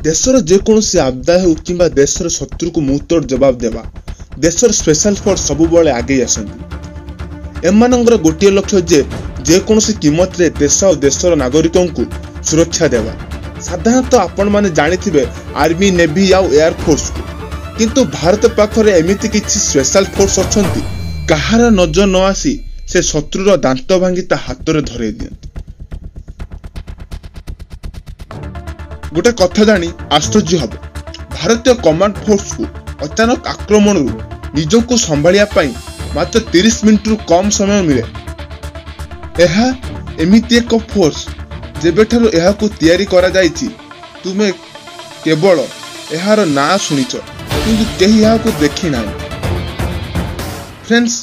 देशर जेकोसी आपदा हो कि देशर शत्रु को मुहतोड़ जवाब देवा देशर स्पेशल फोर्स सब बेले आगे आसंती। एमानंगर गोटे लक्ष्य जेकोसी कीमत रे देश और देशर नागरिकों को सुरक्षा देवा। साधारणतः आपण माने जानिथिबे आर्मी नेवी या एयरफोर्स को, किंतु भारत पाखरे एमिति किछि स्पेशल फोर्स अछंती कहार नजर न आसी से शत्रुर दांत भांगी ता हाथ धरे दियंती। गोटे कथा जानी आश्चर्य हब, भारतीय कमांड फोर्स को अचानक आक्रमण निज को संभालिया पाई मात्र 30 मिनिट कम समय मिले। यह एमिति एक फोर्स जेबेठारु यह को तैयारी करा जाइछि तुमे केवल यार ना सुनिच किंतु केही यह को देखि ना। फ्रेंड्स,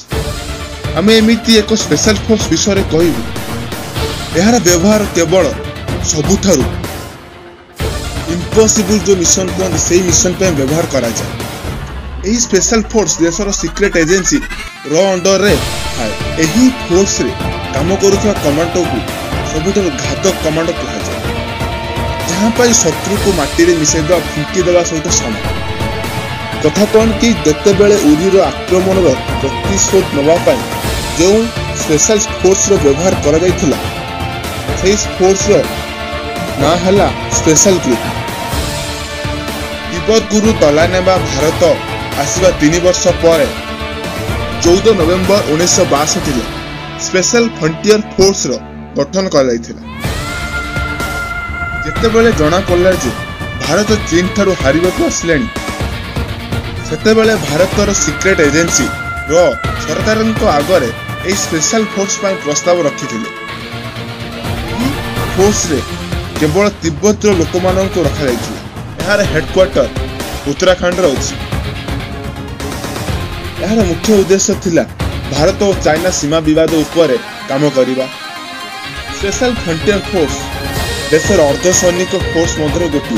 आमे एमिति एक स्पेशल फोर्स विषय रे कहिबु। यार व्यवहार केवल सबुठारु इम्पॉसिबल जो मिशन कहते से मिशन पे व्यवहार करा जाए। यही स्पेशल फोर्स देशर सीक्रेट एजेंसी रो अंडर रे थाए। यही फोर्स रे काम करुवा कमांडो को सबुठारु घातक कमांडो कहा जाए, जहां पर शत्रु को माटी रे मिसेदा फुंकी देवा सहित समान। कथा कौन कि जते बेले उरीर आक्रमण रो प्रतिशोध नवा पाई जो स्पेशल फोर्स रो व्यवहार करा जाइथिला, सेही फोर्स रो ना हला स्पेशल ग्रुप। तिब्बत गुरु तला नेबा भारत आसवा 3 वर्ष पर 14 नवेम्बर 1962 स्पेशल फ्रंटियर फोर्स रो गठन कर जेतेबेले जना पड़ला जे भारत चीन ठारू हारिबाकू आसलेनी, सेतेबेले भारतर सीक्रेट एजेंसी रो सरकारनको आगरे ए स्पेशल फोर्स पाई प्रस्ताव रखिथिले। फोर्स रे केवल तिब्बत लोक मान को रखा जाइथिला। यार हेडक्वार्टर उत्तराखंड रे अछि। यार मुख्य उद्देश्य थिला भारत और चाइना सीमा विवाद उपरे काम करिबा। स्पेशल फ्रंटियर फोर्स देशर अर्धसैनिक फोर्स मध्य गोटे।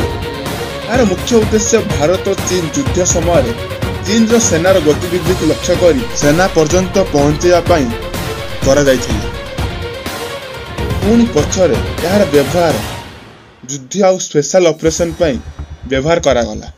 यार मुख्य उद्देश्य भारत और चीन युद्ध समय चीन रो सेनार गतिविधि को लक्ष्य करी सेना पर्यंत पहुंचेया पाई करा जाइथिला। पुणी पछरे यार व्यवहार युद्ध और स्पेशल ऑपरेशन पाई व्यवहार करा गला।